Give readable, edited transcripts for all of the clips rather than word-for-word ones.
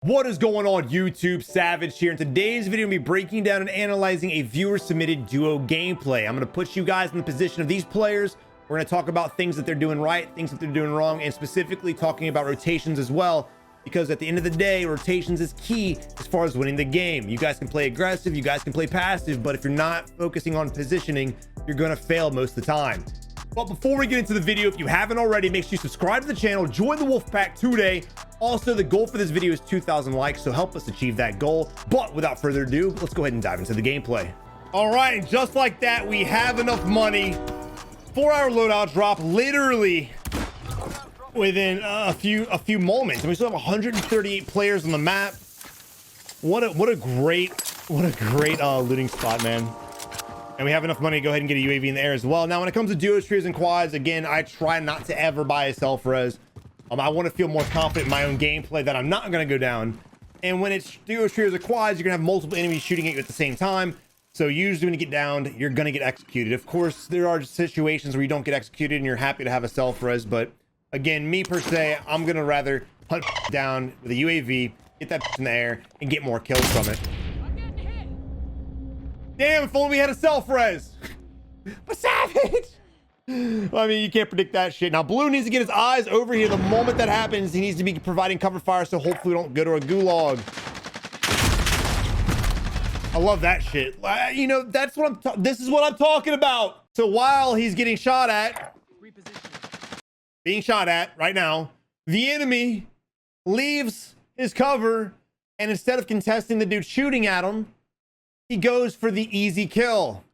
What is going on, YouTube? Savage here. In today's video, I'm going to be breaking down and analyzing a viewer submitted duo gameplay. I'm going to put you guys in the position of these players. We're going to talk about things that they're doing right, things that they're doing wrong, and specifically talking about rotations as well, because at the end of the day, rotations is key as far as winning the game. You guys can play aggressive, you guys can play passive, but if you're not focusing on positioning, you're going to fail most of the time. But before we get into the video, if you haven't already, make sure you subscribe to the channel, join the wolf pack today. Also, the goal for this video is 2,000 likes, so help us achieve that goal. But without further ado, let's go ahead and dive into the gameplay. All right, and just like that, we have enough money for our loadout drop, literally within a few moments. And we still have 138 players on the map. What a great looting spot, man. And we have enough money to go ahead and get a UAV in the air as well. Now, when it comes to duos, trios, and quads, again, I try not to ever buy a self-res. I want to feel more confident in my own gameplay that I'm not going to go down. And when it's duos, trios, or quads, you're going to have multiple enemies shooting at you at the same time. So usually when you get downed, you're going to get executed. Of course, there are situations where you don't get executed and you're happy to have a self-res. But again, me per se, I'm going to rather hunt down with a UAV, get that in the air, and get more kills from it. Damn, if only we had a self-res. But savage. I mean, you can't predict that shit. Now, Blue needs to get his eyes over here. The moment that happens, he needs to be providing cover fire, so hopefully we don't go to a gulag. I love that shit. You know, that's what this is what I'm talking about. So while he's getting shot at, being shot at right now, the enemy leaves his cover, and instead of contesting the dude shooting at him, he goes for the easy kill.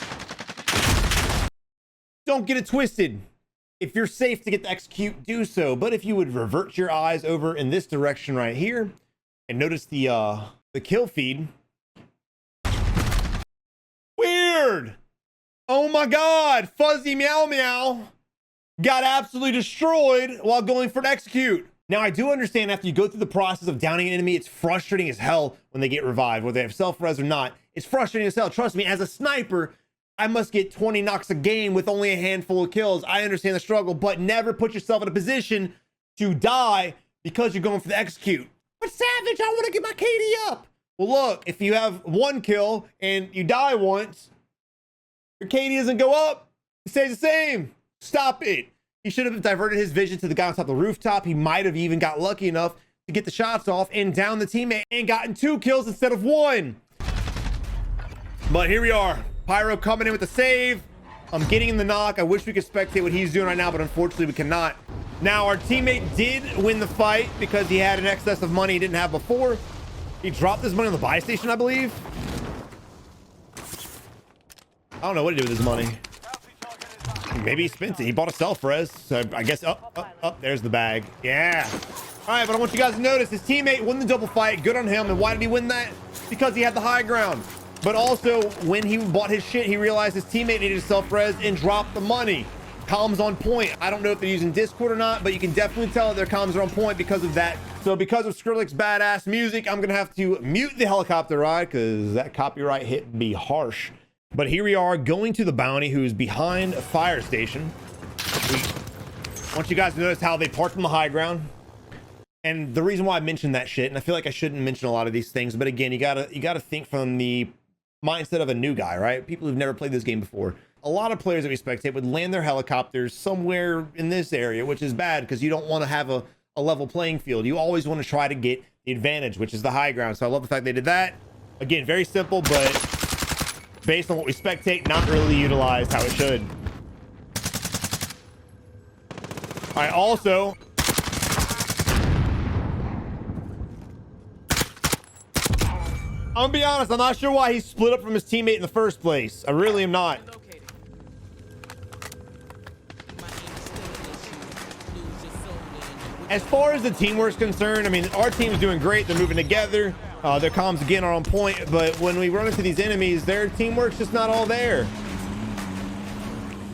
Don't get it twisted. If you're safe to get to execute, do so. But if you would revert your eyes over in this direction right here and notice the kill feed. Weird. Oh my God. Fuzzy Meow Meow got absolutely destroyed while going for an execute. Now, I do understand after you go through the process of downing an enemy, it's frustrating as hell when they get revived, whether they have self-res or not. It's frustrating as hell. Trust me, as a sniper, I must get 20 knocks a game with only a handful of kills. I understand the struggle, but never put yourself in a position to die because you're going for the execute. But savage, I want to get my KD up. Well, look, if you have one kill and you die once, your KD doesn't go up. It stays the same. Stop it. He should have diverted his vision to the guy on top of the rooftop. He might have even got lucky enough to get the shots off and down the teammate and gotten 2 kills instead of 1. But here we are. Pyro coming in with the save. I'm getting in the knock. I wish we could spectate what he's doing right now, but unfortunately we cannot. Now, our teammate did win the fight because he had an excess of money he didn't have before. He dropped his money on the buy station, I believe. I don't know what to do with his money. Maybe he spent it. He bought a self-res. So I guess, there's the bag. Yeah. All right, but I want you guys to notice his teammate won the double fight. Good on him. And why did he win that? Because he had the high ground. But also, when he bought his shit, he realized his teammate needed a self-res and dropped the money. Comms on point. I don't know if they're using Discord or not, but you can definitely tell that their comms are on point because of that. So because of Skrillex's badass music, I'm going to have to mute the helicopter ride because that copyright hit would be harsh. But here we are going to the bounty, who's behind a fire station. I want you guys to notice how they parked on the high ground. And the reason why I mentioned that shit, and I feel like I shouldn't mention a lot of these things, but again, you gotta think from the mindset of a new guy, right? People who've never played this game before. A lot of players that we spectate would land their helicopters somewhere in this area, which is bad because you don't want to have a level playing field. You always want to try to get the advantage, which is the high ground. So I love the fact they did that. Again, very simple, but based on what we spectate, not really utilized how it should. All right, also, I'm gonna be honest, I'm not sure why he split up from his teammate in the first place. I really am not. As far as the teamwork's concerned, I mean, our team's doing great. They're moving together. Their comms again are on point, but when we run into these enemies, their teamwork's just not all there.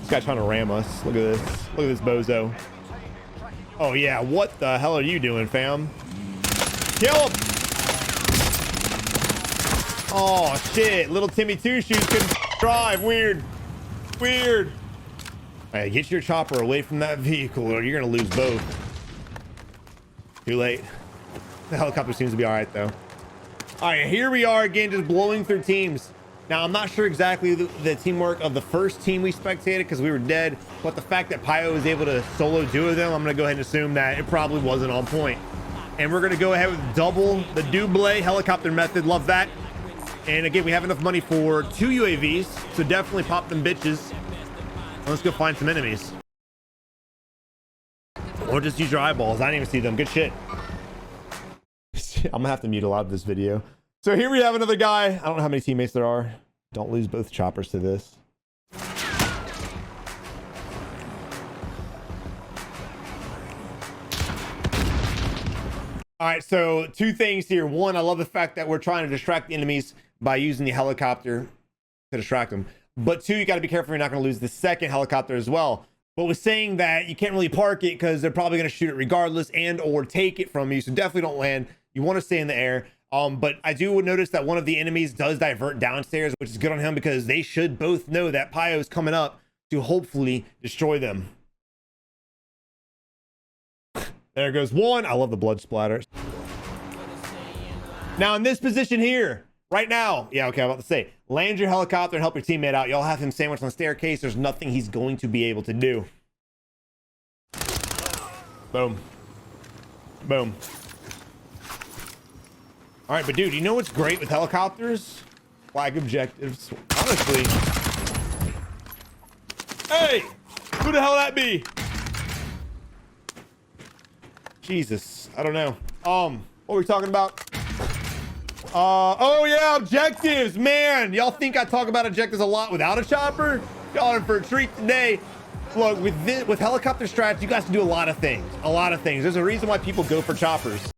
This guy's trying to ram us. Look at this. Look at this bozo. Oh yeah, what the hell are you doing, fam? Kill him! Oh shit, little Timmy Two Shoes couldn't drive. Weird. All right, get your chopper away from that vehicle or you're gonna lose both. Too late. The helicopter seems to be all right though. All right, here we are again, just blowing through teams. Now, I'm not sure exactly the teamwork of the first team we spectated because we were dead, but the fact that Pio was able to solo duo them, I'm going to go ahead and assume that it probably wasn't on point. And we're going to go ahead with double the double helicopter method. Love that. And again, we have enough money for 2 UAVs, so definitely pop them bitches. Let's go find some enemies. Or just use your eyeballs. I didn't even see them. Good shit. I'm going to have to mute a lot of this video. So here we have another guy. I don't know how many teammates there are. Don't lose both choppers to this. All right, so 2 things here. 1, I love the fact that we're trying to distract the enemies by using the helicopter to distract them. But 2, you got to be careful you're not going to lose the second helicopter as well. But with saying that, you can't really park it because they're probably going to shoot it regardless and or take it from you. So definitely don't land. You want to stay in the air. But I do notice that one of the enemies does divert downstairs, which is good on him because they should both know that Pio is coming up to hopefully destroy them. There goes 1. I love the blood splatters. Now in this position here, right now, yeah, okay, I'm about to say, land your helicopter and help your teammate out. Y'all have him sandwiched on the staircase. There's nothing he's going to be able to do. Boom. Boom. All right, but dude, you know what's great with helicopters? Flag objectives. Honestly. Hey, who the hell that be? Jesus, I don't know. What were we talking about? Oh yeah, objectives, man. Y'all think I talk about objectives a lot without a chopper? Y'all are in for a treat today. Look, with helicopter strats, you guys can do a lot of things. A lot of things. There's a reason why people go for choppers.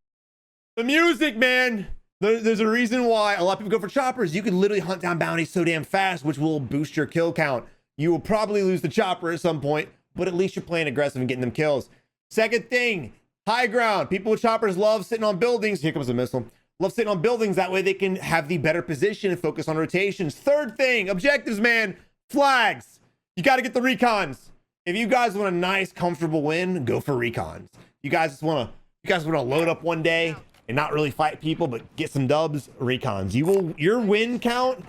The music, man. There's a reason why a lot of people go for choppers. You can literally hunt down bounties so damn fast, which will boost your kill count. You will probably lose the chopper at some point, but at least you're playing aggressive and getting them kills. Second thing, high ground. People with choppers love sitting on buildings. Here comes a missile. Love sitting on buildings. That way they can have the better position and focus on rotations. Third thing, objectives, man. Flags. You got to get the recons. If you guys want a nice, comfortable win, go for recons. You guys want to load up one day and not really fight people, but get some dubs, recons. Your win count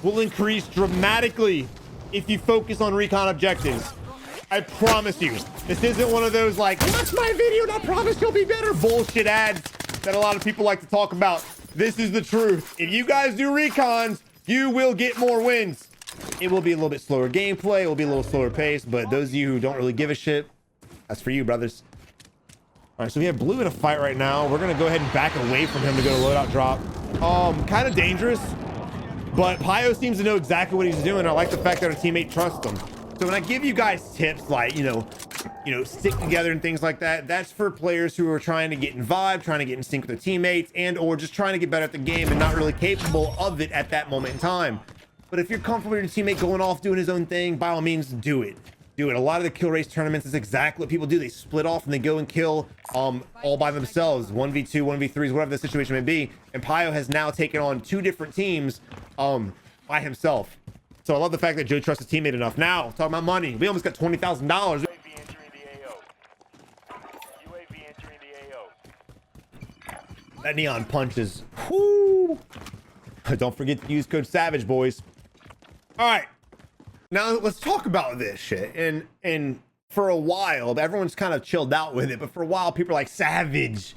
will increase dramatically if you focus on recon objectives. I promise you. This isn't one of those like, watch my video and I promise you'll be better bullshit ads that a lot of people like to talk about. This is the truth. If you guys do recons, you will get more wins. It will be a little bit slower gameplay. It will be a little slower pace, but those of you who don't really give a shit, that's for you, brothers. All right, so we have blue in a fight right now. We're gonna go ahead and back away from him to go to loadout drop. Kind of dangerous, but Pio seems to know exactly what he's doing. I like the fact that our teammate trusts him. So when I give you guys tips like, you know, stick together and things like that, that's for players who are trying to get in vibe, trying to get in sync with their teammates, and or just trying to get better at the game and not really capable of it at that moment in time. But if you're comfortable with your teammate going off doing his own thing, by all means, do it. Do it. A lot of the kill race tournaments is exactly what people do. They split off and they go and kill all by themselves, 1v2, 1v3s, whatever the situation may be. And Pio has now taken on 2 different teams by himself. So I love the fact that Joe trusts his teammate enough. Now, talking about money, we almost got $20,000. That neon punches. Whoo! Don't forget to use code SAVAGE, boys. All right, now let's talk about this shit. And for a while, everyone's kind of chilled out with it, but for a while, people are like, Savage,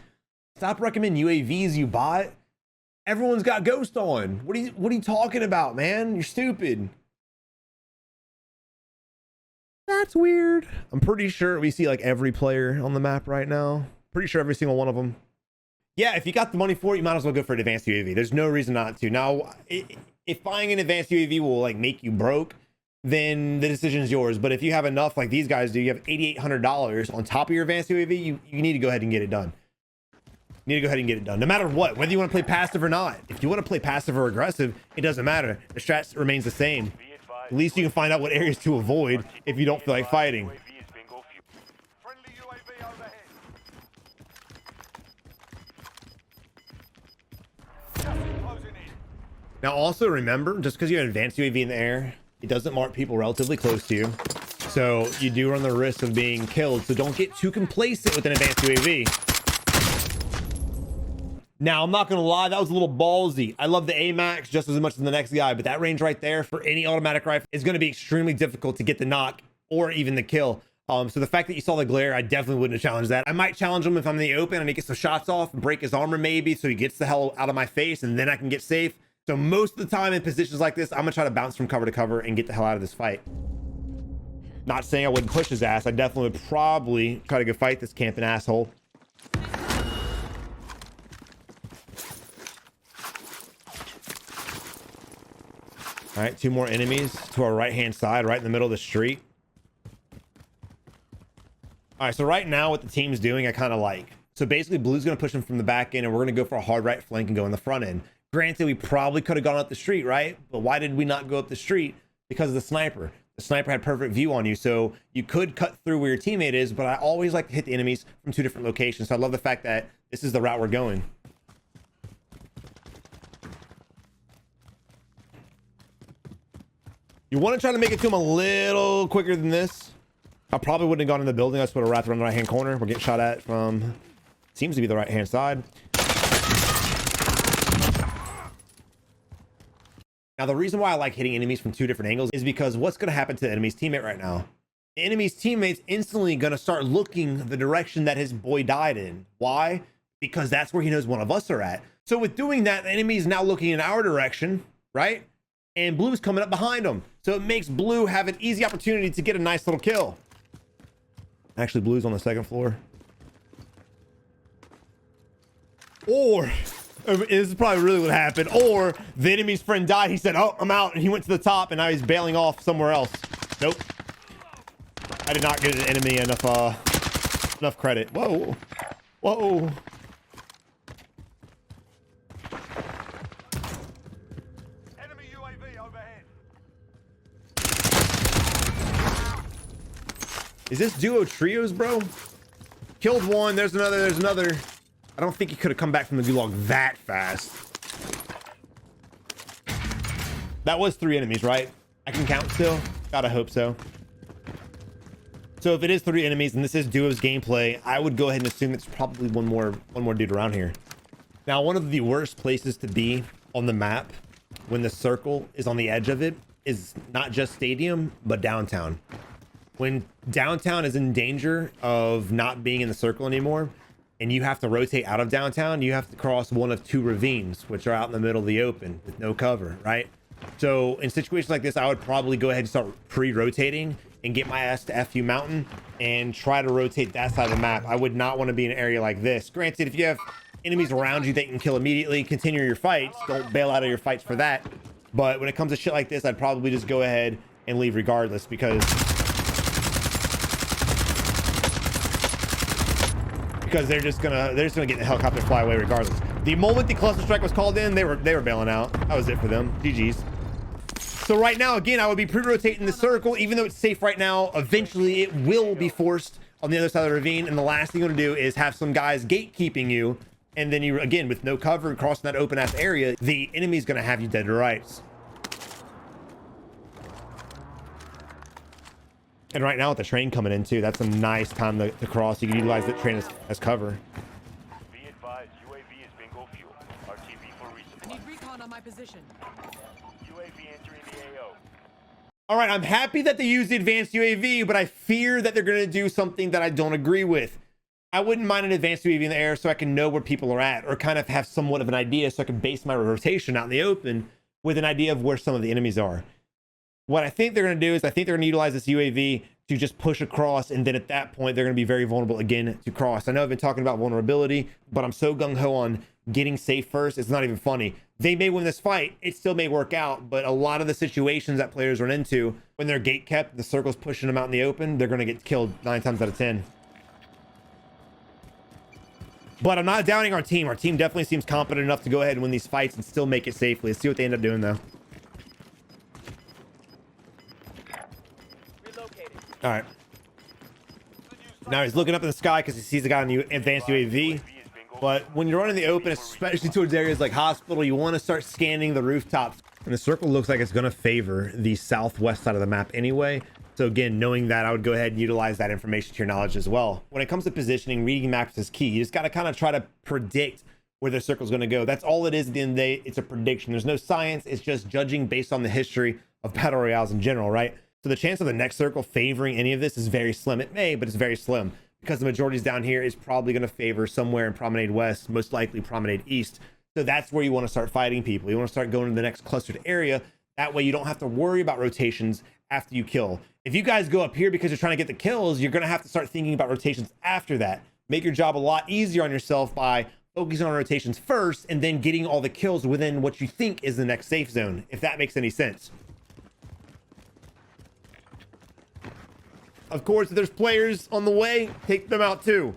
stop recommending UAVs you bought. Everyone's got Ghost on. What are you talking about, man? You're stupid. That's weird. I'm pretty sure we see like every player on the map right now. Pretty sure every single one of them. Yeah, if you got the money for it, you might as well go for an advanced UAV. There's no reason not to. Now, if buying an advanced UAV will like make you broke, then the decision is yours. But if you have enough, like these guys do, you have $8,800 on top of your advanced UAV, you need to go ahead and get it done. You need to go ahead and get it done, no matter what, whether you want to play passive or not. If you want to play passive or aggressive, it doesn't matter. The strat remains the same. At least you can find out what areas to avoid if you don't feel like fighting. Now also remember, just because you have an advanced UAV in the air, it doesn't mark people relatively close to you. So you do run the risk of being killed. So don't get too complacent with an advanced UAV. Now, I'm not going to lie, that was a little ballsy. I love the AMAX just as much as the next guy, but that range right there for any automatic rifle is going to be extremely difficult to get the knock or even the kill. So the fact that you saw the glare, I definitely wouldn't have challenged that. I might challenge him if I'm in the open and he gets some shots off, break his armor maybe, so he gets the hell out of my face, and then I can get safe. So most of the time in positions like this, I'm going to try to bounce from cover to cover and get the hell out of this fight. Not saying I wouldn't push his ass. I definitely would probably try to go fight this camping asshole. All right, 2 more enemies to our right-hand side, right in the middle of the street. All right, so right now what the team's doing, I kind of like. So basically, blue's going to push him from the back end, and we're going to go for a hard right flank and go in the front end. Granted, we probably could have gone up the street, right? But why did we not go up the street? Because of the sniper. The sniper had perfect view on you, so you could cut through where your teammate is, but I always like to hit the enemies from 2 different locations. So I love the fact that this is the route we're going. You want to try to make it to him a little quicker than this. I probably wouldn't have gone in the building. I just would have wrapped around the right-hand corner. We're getting shot at from, seems to be the right-hand side. Now, the reason why I like hitting enemies from 2 different angles is because what's going to happen to the enemy's teammate right now? The enemy's teammate's instantly going to start looking the direction that his boy died in. Why? Because that's where he knows one of us are at. So with doing that, the enemy is now looking in our direction, right? And blue's coming up behind him. So it makes blue have an easy opportunity to get a nice little kill. Actually, blue's on the 2nd floor. Or, this is probably really what happened. Or the enemy's friend died. He said, oh, I'm out. And he went to the top and now he's bailing off somewhere else. Nope. I did not give the enemy enough credit. Whoa. Whoa. Is this duo trios, bro? Killed one. There's another. There's another. I don't think he could have come back from the gulag that fast. That was 3 enemies, right? I can count still. Gotta hope so. So if it is 3 enemies and this is duo's gameplay, I would go ahead and assume it's probably one more dude around here. Now, one of the worst places to be on the map when the circle is on the edge of it is not just stadium, but downtown. When downtown is in danger of not being in the circle anymore and you have to rotate out of downtown, you have to cross one of 2 ravines, which are out in the middle of the open with no cover, right? So in situations like this, I would probably go ahead and start pre-rotating and get my ass to FU Mountain and try to rotate that side of the map. I would not want to be in an area like this. Granted, if you have enemies around you that you can kill immediately, continue your fights. Don't bail out of your fights for that. But when it comes to shit like this, I'd probably just go ahead and leave regardless because they're just gonna get the helicopter fly away regardless. The moment the cluster strike was called in, they were bailing out. That was it for them. GG's. So right now, again, I would be pre-rotating the circle, even though it's safe right now. Eventually, it will be forced on the other side of the ravine, and the last thing you want to do is have some guys gatekeeping you, and then you, again, with no cover crossing that open ass area, the enemy's gonna have you dead to rights. And right now with the train coming in too, that's a nice time to cross. You can utilize the train as cover. Be advised, UAV is bingo fuel. RTV for resupply. I need recon on my position. UAV entering the AO. All right, I'm happy that they used the advanced UAV, but I fear that they're going to do something that I don't agree with. I wouldn't mind an advanced UAV in the air so I can know where people are at, or kind of have somewhat of an idea so I can base my rotation out in the open with an idea of where some of the enemies are. What I think they're going to do is I think they're going to utilize this UAV to just push across, and then at that point they're going to be very vulnerable again to cross. I know I've been talking about vulnerability, but I'm so gung-ho on getting safe first, it's not even funny. They may win this fight, it still may work out, but a lot of the situations that players run into when they're gate kept, the circle's pushing them out in the open, they're going to get killed 9 times out of 10. But I'm not doubting our team. Our team definitely seems competent enough to go ahead and win these fights and still make it safely. Let's see what they end up doing though. All right. Now he's looking up in the sky because he sees the guy on the advanced UAV. But when you're running the open, especially towards areas like hospital, you want to start scanning the rooftops. And the circle looks like it's going to favor the southwest side of the map anyway. So again, knowing that, I would go ahead and utilize that information to your knowledge as well. When it comes to positioning, reading maps is key. You just got to kind of try to predict where the circle's going to go. That's all it is at the end of the day. It's a prediction. There's no science. It's just judging based on the history of battle royales in general, right? So the chance of the next circle favoring any of this is very slim. It may, but it's very slim because the majority's down here is probably going to favor somewhere in Promenade West, most likely Promenade East. So that's where you want to start fighting people. You want to start going to the next clustered area. That way you don't have to worry about rotations after you kill. If you guys go up here because you're trying to get the kills, you're going to have to start thinking about rotations after that. Make your job a lot easier on yourself by focusing on rotations first and then getting all the kills within what you think is the next safe zone, if that makes any sense. Of course, if there's players on the way, take them out too.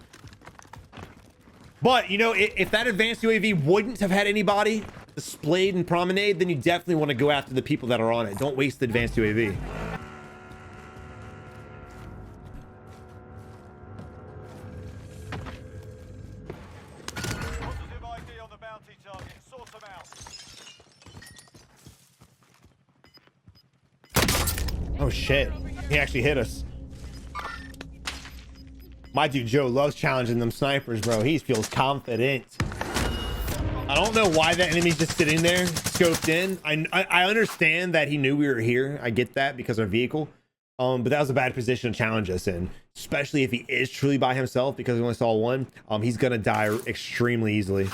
But, you know, if that advanced UAV wouldn't have had anybody displayed in Promenade, then you definitely want to go after the people that are on it. Don't waste the advanced UAV. Positive ID on the bounty target. Sort them out. Oh, shit. He actually hit us. My dude Joe loves challenging them snipers, bro. He feels confident. I don't know why that enemy's just sitting there, scoped in. I understand that he knew we were here. I get that because of our vehicle. But that was a bad position to challenge us in, especially if he is truly by himself because we only saw one. He's gonna die extremely easily.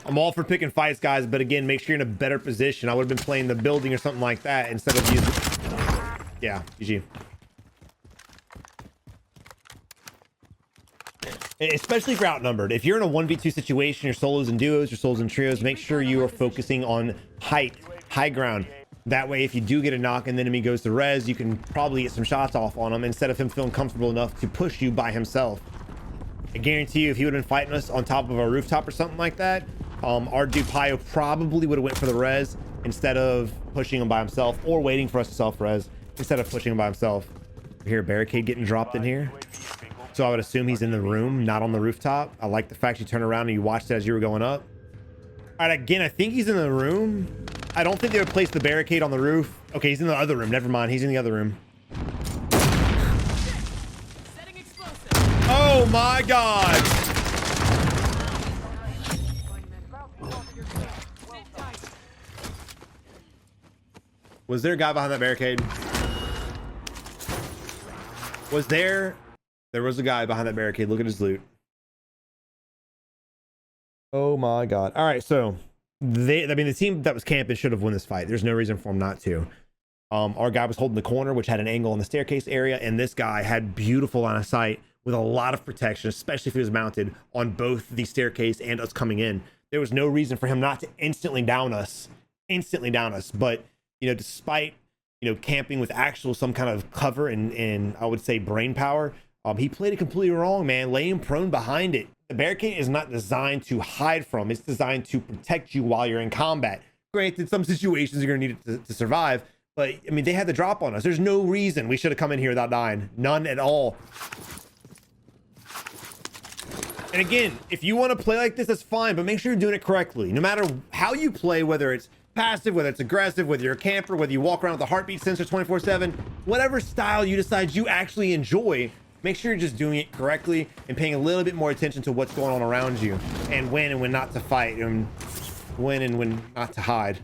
I'm all for picking fights, guys, but again, make sure you're in a better position. I would have been playing the building or something like that instead of using. Yeah, GG. Especially if you're outnumbered. If you're in a 1v2 situation, your solos and duos, your solos and trios, make sure you are focusing on height, high ground. That way, if you do get a knock and the enemy goes to res, you can probably get some shots off on him instead of him feeling comfortable enough to push you by himself. I guarantee you, if he would have been fighting us on top of a rooftop or something like that, our dude Pio probably would have went for the res instead of pushing him by himself or waiting for us to self-res instead of pushing him by himself. We hear a barricade getting dropped in here. So I would assume he's in the room, not on the rooftop. I like the fact you turn around and you watched it as you were going up. All right, again, I think he's in the room. I don't think they would place the barricade on the roof. Okay, he's in the other room. Never mind. He's in the other room. Oh my God. Was there a guy behind that barricade? Was there? There was a guy behind that barricade. Look at his loot. Oh my God. All right. So the team that was camping should have won this fight. There's no reason for them not to. Our guy was holding the corner, which had an angle on the staircase area. And this guy had beautiful line of sight with a lot of protection, especially if he was mounted on both the staircase and us coming in. There was no reason for him not to instantly down us. But, you know, despite, you know, camping with actual some kind of cover and I would say brain power, he played it completely wrong, man. Laying prone behind it. The barricade is not designed to hide from. It's designed to protect you while you're in combat. Granted, some situations you're gonna need it to survive, but I mean, they had the drop on us. There's no reason we should have come in here without dying. None at all. And again, if you want to play like this, that's fine, but make sure you're doing it correctly. No matter how you play, whether it's passive, whether it's aggressive, whether you're a camper, whether you walk around with a heartbeat sensor 24/7, whatever style you decide you actually enjoy, make sure you're just doing it correctly and paying a little bit more attention to what's going on around you and when not to fight and when not to hide.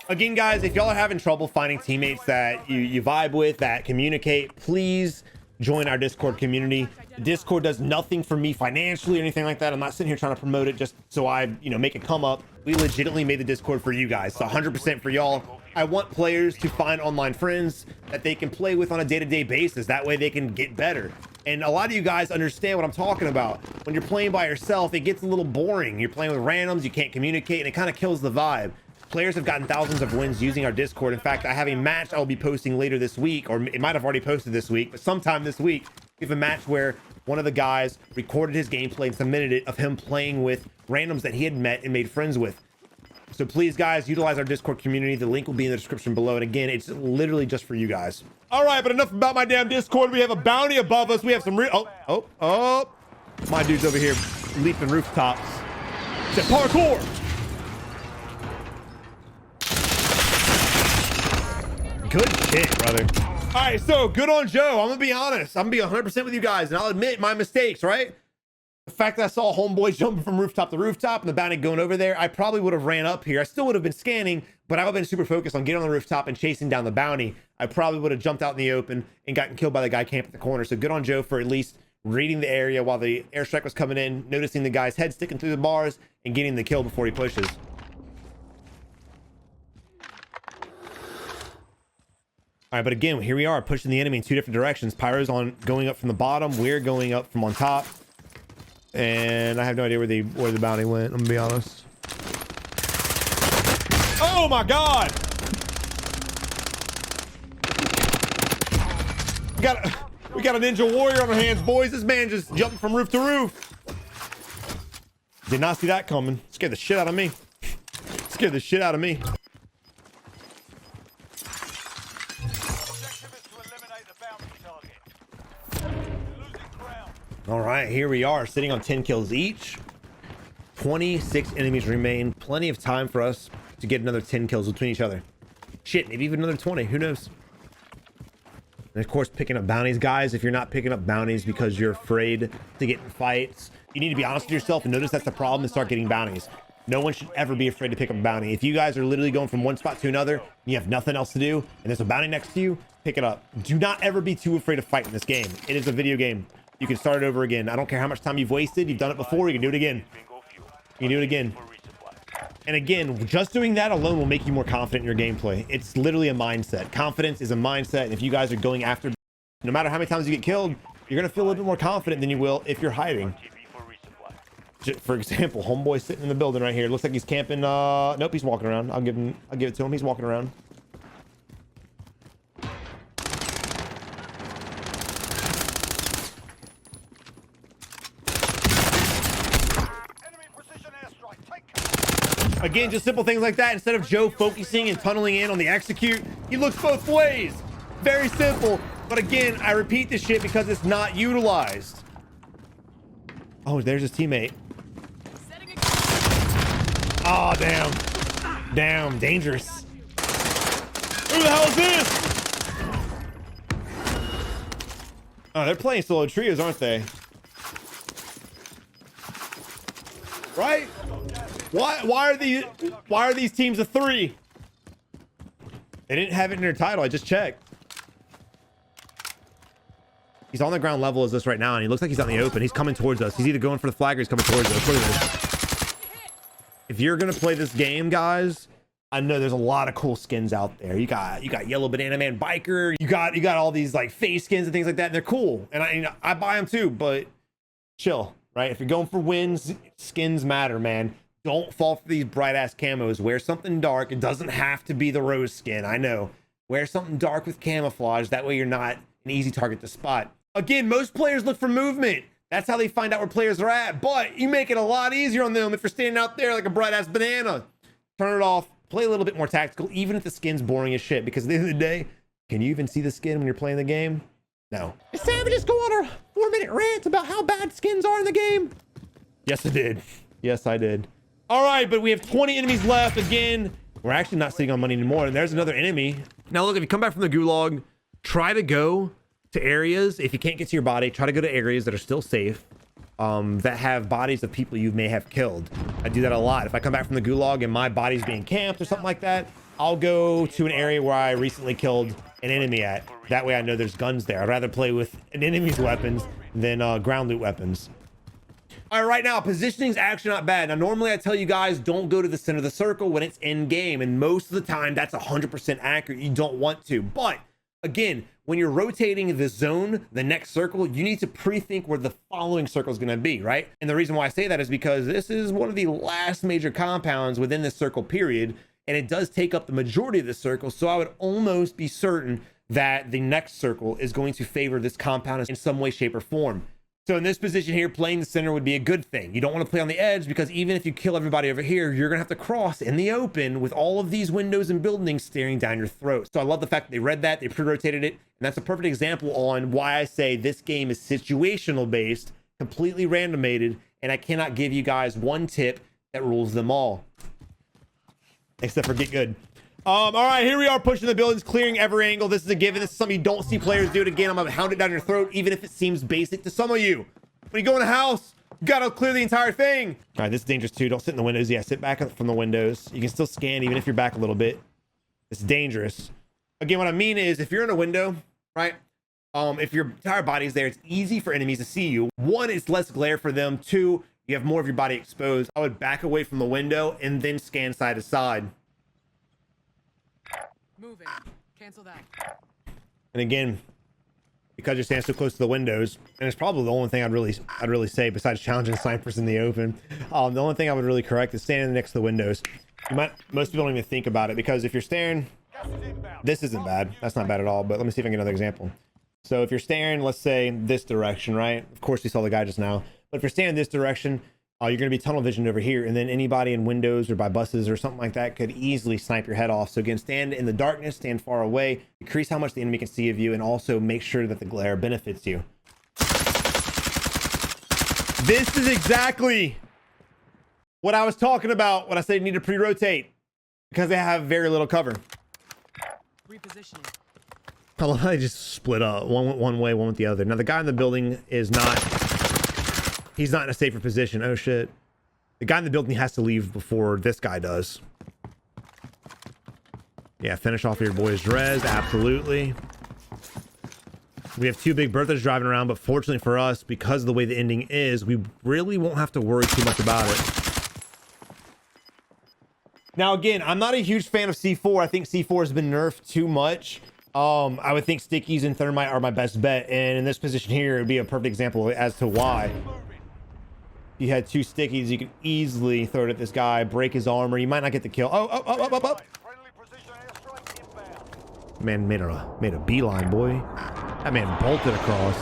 Again, guys, if y'all are having trouble finding teammates that you vibe with, that communicate, please join our Discord community. The Discord does nothing for me financially or anything like that. I'm not sitting here trying to promote it just so I, you know, make it come up. We legitimately made the Discord for you guys. So 100% for y'all. I want players to find online friends that they can play with on a day-to-day basis. That way they can get better. And a lot of you guys understand what I'm talking about. When you're playing by yourself, it gets a little boring. You're playing with randoms, you can't communicate, and it kind of kills the vibe. Players have gotten thousands of wins using our Discord. In fact, I have a match I'll be posting later this week, or it might have already posted this week, but sometime this week, we have a match where one of the guys recorded his gameplay and submitted it of him playing with randoms that he had met and made friends with. So please, guys, utilize our Discord community. The link will be in the description below. And again, it's literally just for you guys. All right, but enough about my damn Discord. We have a bounty above us. We have some oh. My dude's over here leaping rooftops. It's a parkour. Good shit, brother. All right, so good on Joe. I'm gonna be honest. I'm gonna be 100% with you guys, and I'll admit my mistakes, right? The fact that I saw homeboy jumping from rooftop to rooftop and the bounty going over there, I probably would have ran up here. I still would have been scanning, but I would have been super focused on getting on the rooftop and chasing down the bounty. I probably would have jumped out in the open and gotten killed by the guy camping at the corner. So good on Joe for at least reading the area while the airstrike was coming in, noticing the guy's head sticking through the bars, and getting the kill before he pushes. All right, but again, here we are pushing the enemy in two different directions. Pyro's going up from the bottom. We're going up from on top. And I have no idea where the bounty went. I'm gonna be honest. Oh my God! We got a ninja warrior on our hands, boys. This man just jumping from roof to roof. Did not see that coming. Scared the shit out of me. Scared the shit out of me. All right, here we are sitting on 10 kills each. 26 enemies remain. Plenty of time for us to get another 10 kills between each other. Shit, maybe even another 20. Who knows? And of course, picking up bounties, guys. If you're not picking up bounties because you're afraid to get in fights, you need to be honest with yourself and notice that's the problem and start getting bounties. No one should ever be afraid to pick up a bounty. If you guys are literally going from one spot to another, and you have nothing else to do, and there's a bounty next to you, pick it up. Do not ever be too afraid to fight in this game. It is a video game. You can start it over again. I don't care how much time you've wasted. You've done it before. You can do it again. You can do it again. And again, just doing that alone will make you more confident in your gameplay. It's literally a mindset. Confidence is a mindset. And if you guys are going after, no matter how many times you get killed, you're going to feel a little bit more confident than you will if you're hiding. For example, homeboy sitting in the building right here. Looks like he's camping. Nope, he's walking around. I'll give it to him. He's walking around. Again, just simple things like that. Instead of Joe focusing and tunneling in on the execute, he looks both ways. Very simple. But again, I repeat this shit because it's not utilized. Oh, there's his teammate. Oh, damn. Damn, dangerous. Who the hell is this? Oh, they're playing solo trios, aren't they? Right? Why are these teams of 3? They didn't have it in their title. I just checked. He's on the ground level as this right now, and he looks like he's out in the open. He's coming towards us. He's either going for the flag or he's coming towards us. Look at this. If you're gonna play this game, guys, I know there's a lot of cool skins out there. You got Yellow Banana Man Biker. You got all these like face skins and things like that, and they're cool. And I buy them too, but chill, right? If you're going for wins, skins matter, man. Don't fall for these bright ass camos. Wear something dark. It doesn't have to be the rose skin. I know. Wear something dark with camouflage. That way you're not an easy target to spot. Again, most players look for movement. That's how they find out where players are at. But you make it a lot easier on them if you're standing out there like a bright ass banana. Turn it off. Play a little bit more tactical, even if the skin's boring as shit. Because at the end of the day, can you even see the skin when you're playing the game? No. Did Savages go on a 4-minute rant about how bad skins are in the game? Yes, I did. Yes, I did. All right, but we have 20 enemies left. Again, we're actually not sitting on money anymore. And there's another enemy. Now, look, if you come back from the gulag, try to go to areas. If you can't get to your body, try to go to areas that are still safe, that have bodies of people you may have killed. I do that a lot. If I come back from the gulag and my body's being camped or something like that, I'll go to an area where I recently killed an enemy at. That way I know there's guns there. I'd rather play with an enemy's weapons than ground loot weapons. All right, right now, positioning's actually not bad. Now, normally I tell you guys, don't go to the center of the circle when it's in game. And most of the time, that's 100% accurate. You don't want to. But again, when you're rotating the zone, the next circle, you need to pre-think where the following circle is going to be, right? And the reason why I say that is because this is one of the last major compounds within this circle period, and it does take up the majority of the circle. So I would almost be certain that the next circle is going to favor this compound in some way, shape, or form. So in this position here, playing the center would be a good thing. You don't want to play on the edge because even if you kill everybody over here, you're going to have to cross in the open with all of these windows and buildings staring down your throat. So I love the fact that they read that, they pre-rotated it. And that's a perfect example on why I say this game is situational based, completely randomated, and I cannot give you guys one tip that rules them all. Except for get good. All right, here we are pushing the buildings, clearing every angle. This is a given. This is something you don't see players do it again. I'm gonna hound it down your throat, even if it seems basic to some of you. When you go in a house, Gotta clear the entire thing. All right, this is dangerous too. Don't sit in the windows. Yeah, sit back from the windows. You can still scan even if you're back a little bit. It's dangerous. Again, what I mean is if you're in a window, right? If your entire body's there, it's easy for enemies to see you. One, it's less glare for them. Two, you have more of your body exposed. I would back away from the window and then scan side to side. Moving. Cancel that. And again, because you're standing so close to the windows, and it's probably the only thing I'd really say besides challenging snipers in the open. The only thing I would really correct is standing next to the windows. Most people don't even think about it, because if you're staring, this isn't bad. That's not bad at all. But let me see if I can get another example. So if you're staring, let's say this direction, right? Of course, you saw the guy just now. But if you're standing this direction, you're going to be tunnel visioned over here, and then anybody in windows or by buses or something like that could easily snipe your head off. So again, stand in the darkness, stand far away, decrease how much the enemy can see of you, and also make sure that the glare benefits you. This is exactly what I was talking about when I said you need to pre-rotate, because they have very little cover. Repositioning. I love how they just split up. One went one way, one went the other. Now the guy in the building is not, he's not in a safer position. Oh shit. The guy in the building has to leave before this guy does. Yeah, finish off your boy's res. Absolutely. We have two big Berthas driving around, but fortunately for us, because of the way the ending is, we really won't have to worry too much about it. Now again, I'm not a huge fan of C4. I think C4 has been nerfed too much. I would think stickies and thermite are my best bet, and in this position here, it would be a perfect example as to why. If you had two stickies, you could easily throw it at this guy, break his armor. You might not get the kill. Oh. Man made a beeline, boy. That man bolted across.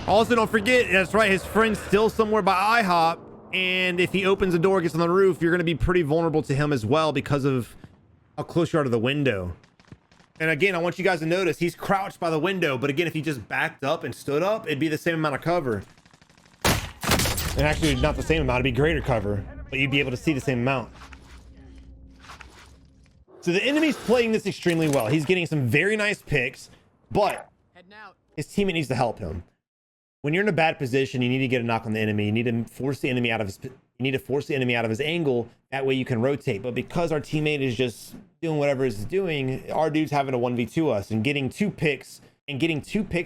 Also, don't forget, that's right, his friend's still somewhere by IHOP, and if he opens the door, gets on the roof, you're going to be pretty vulnerable to him as well because of how close you are to the window. And again, I want you guys to notice he's crouched by the window, but again, if he just backed up and stood up, it'd be the same amount of cover. And actually not the same amount, it'd be greater cover, but you'd be able to see the same amount. So the enemy's playing this extremely well. He's getting some very nice picks, but his teammate needs to help him. When you're in a bad position, you need to get a knock on the enemy. You need to force the enemy out of his angle. That way you can rotate. But because our teammate is just doing whatever he's doing, our dude's having to 1v2 us, and getting two picks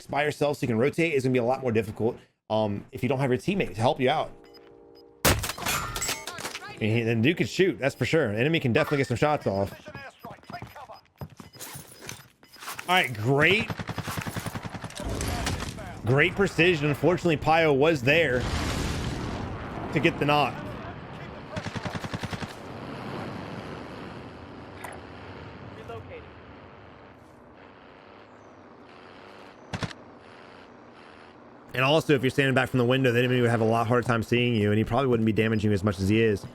by yourself so you can rotate is gonna be a lot more difficult if you don't have your teammate to help you out. And then dude can shoot, that's for sure. Enemy can definitely get some shots off. All right, great precision. Unfortunately, Pio was there to get the knock. And also, if you're standing back from the window, the enemy would have a lot harder time seeing you, and he probably wouldn't be damaging you as much as he is.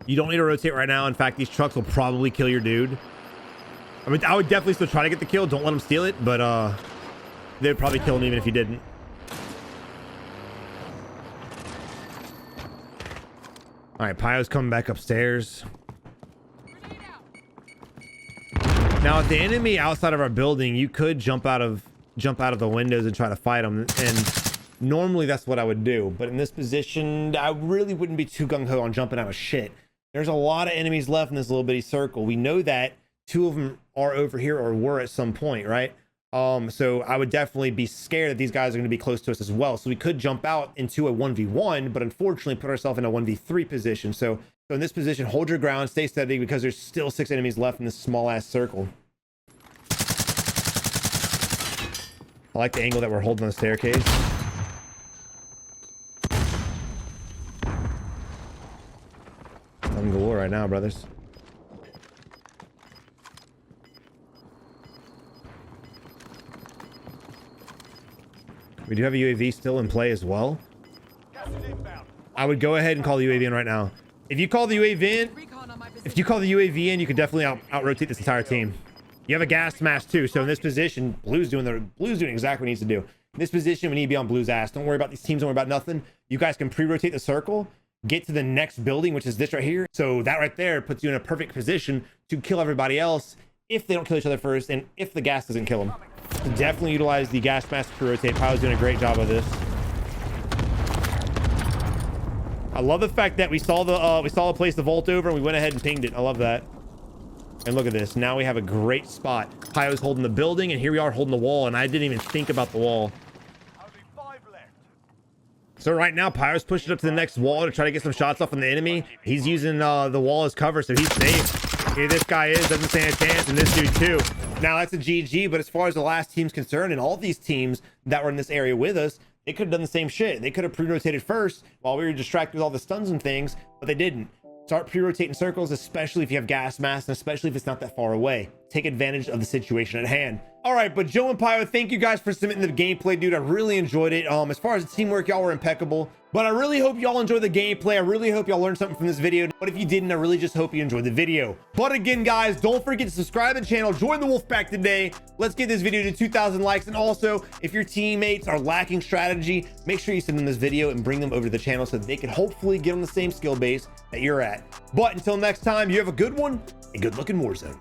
You don't need to rotate right now. In fact, these trucks will probably kill your dude. I mean, I would definitely still try to get the kill. Don't let him steal it, but they would probably kill him even if you didn't. All right, Pio's coming back upstairs. Now, if the enemy outside of our building, you could jump out of the windows and try to fight them, and normally that's what I would do. But in this position, I really wouldn't be too gung-ho on jumping out of shit. There's a lot of enemies left in this little bitty circle. We know that two of them are over here or were at some point, right? So I would definitely be scared that these guys are going to be close to us as well. So we could jump out into a 1v1, but unfortunately put ourselves in a 1v3 position. So in this position, hold your ground, stay steady, because there's still 6 enemies left in this small ass circle. I like the angle that we're holding on the staircase. I'm in the war right now, brothers. We do have a UAV still in play as well. I would go ahead and call the UAV in right now. If you call the UAV in, you could definitely out-rotate this entire team. You have a gas mask too, so in this position, Blue's doing exactly what he needs to do. In this position, we need to be on Blue's ass. Don't worry about these teams, don't worry about nothing. You guys can pre-rotate the circle, get to the next building, which is this right here. So that right there puts you in a perfect position to kill everybody else if they don't kill each other first, and if the gas doesn't kill them. So definitely utilize the gas mask to rotate. Pyro's doing a great job of this. I love the fact that we saw a place to vault over and we went ahead and pinged it. I love that. And look at this. Now we have a great spot. Pyo's holding the building, and here we are holding the wall, and I didn't even think about the wall. Only 5 left. So right now, Pyo's pushing up to the next wall to try to get some shots off on the enemy. He's using the wall as cover, so he's safe. Here this guy is, doesn't stand a chance, and this dude too. Now that's a GG, but as far as the last team's concerned, and all these teams that were in this area with us, they could have done the same shit. They could have pre-rotated first while we were distracted with all the stuns and things, but they didn't. Start pre-rotating circles, especially if you have gas mask, and especially if it's not that far away. Take advantage of the situation at hand. All right, but Joe and Pyo, thank you guys for submitting the gameplay, dude. I really enjoyed it. As far as the teamwork, y'all were impeccable. But I really hope y'all enjoyed the gameplay. I really hope y'all learned something from this video. But if you didn't, I really just hope you enjoyed the video. But again, guys, don't forget to subscribe to the channel. Join the wolf pack today. Let's get this video to 2,000 likes. And also, if your teammates are lacking strategy, make sure you send them this video and bring them over to the channel so that they can hopefully get on the same skill base that you're at. But until next time, you have a good one and good luck in Warzone.